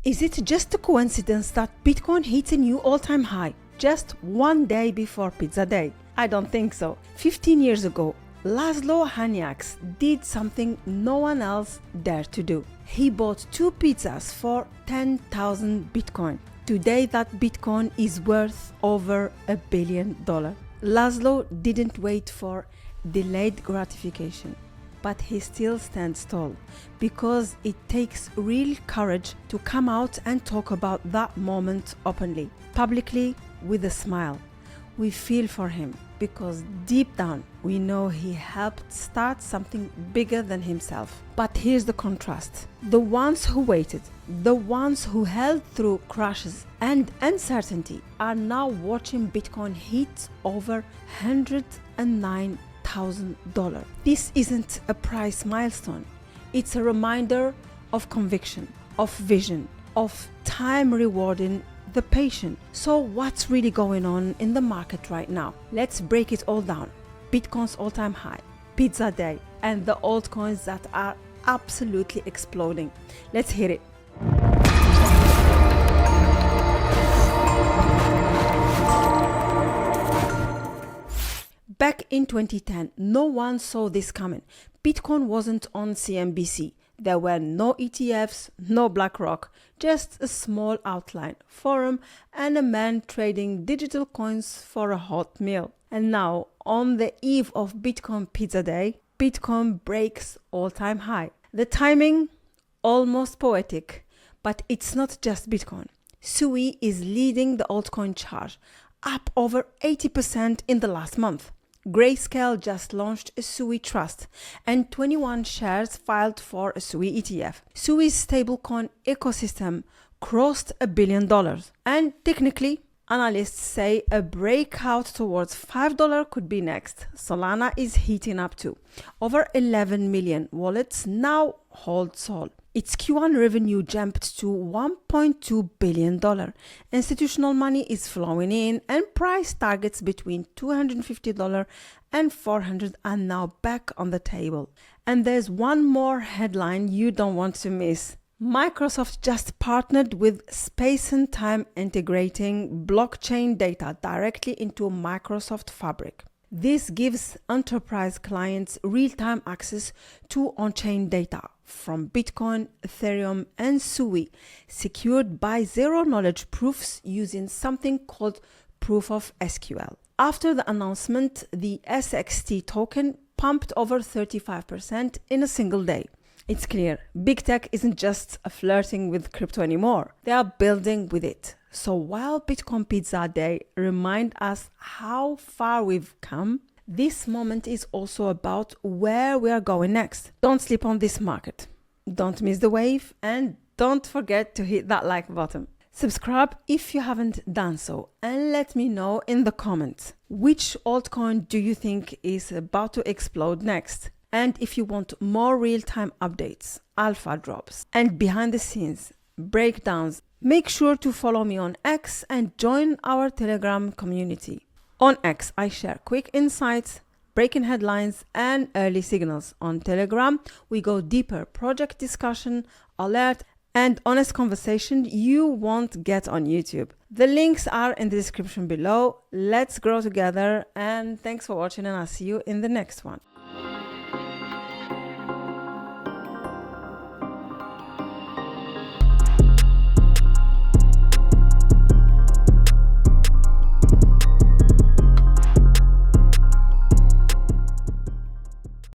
Is it just a coincidence that Bitcoin hits a new all-time high just one day before Pizza Day? I don't think so. 15 years ago, Laszlo Hanyecz did something no one else dared to do. He bought 2 pizzas for 10,000 Bitcoin. Today that Bitcoin is worth over $1 billion. Laszlo didn't wait for delayed gratification, but he still stands tall because it takes real courage to come out and talk about that moment openly, publicly, with a smile. We feel for him because deep down we know he helped start something bigger than himself. But here's the contrast. The ones who waited, the ones who held through crashes and uncertainty are now watching Bitcoin hit over $109,000. This isn't a price milestone. It's a reminder of conviction, of vision, of time rewarding the patient. So what's really going on in the market right now? Let's break it all down. Bitcoin's all-time high, Pizza Day, and the altcoins that are absolutely exploding. Let's hit it. Back in 2010, no one saw this coming. Bitcoin wasn't on CNBC. There were no ETFs, no BlackRock, just a small outline forum and a man trading digital coins for a hot meal. And now, on the eve of Bitcoin Pizza Day, Bitcoin breaks all-time high. The timing, almost poetic, but it's not just Bitcoin. SUI is leading the altcoin charge, up over 80% in the last month. Grayscale just launched a SUI trust and 21 shares filed for a SUI ETF. SUI's stablecoin ecosystem crossed $1 billion. And technically, analysts say a breakout towards $5 could be next. Solana is heating up too. Over 11 million wallets now hold Sol. Its Q1 revenue jumped to $1.2 billion. Institutional money is flowing in and price targets between $250 and $400 are now back on the table. And there's one more headline you don't want to miss. Microsoft just partnered with Space and Time, integrating blockchain data directly into Microsoft Fabric. This gives enterprise clients real-time access to on-chain data from Bitcoin, Ethereum, and SUI, secured by zero-knowledge proofs using something called Proof of SQL. After the announcement, the SXT token pumped over 35% in a single day. It's clear, big tech isn't just flirting with crypto anymore. They are building with it. So while Bitcoin Pizza Day reminds us how far we've come, this moment is also about where we are going next. Don't sleep on this market. Don't miss the wave, and don't forget to hit that like button. Subscribe if you haven't done so, and let me know in the comments which altcoin do you think is about to explode next. And if you want more real-time updates, alpha drops, and behind the scenes breakdowns, make sure to follow me on X and join our Telegram community. On X, I share quick insights, breaking headlines, and early signals. On Telegram, we go deeper project discussion, alert, and honest conversation you won't get on YouTube. The links are in the description below. Let's grow together, and thanks for watching, and I'll see you in the next one.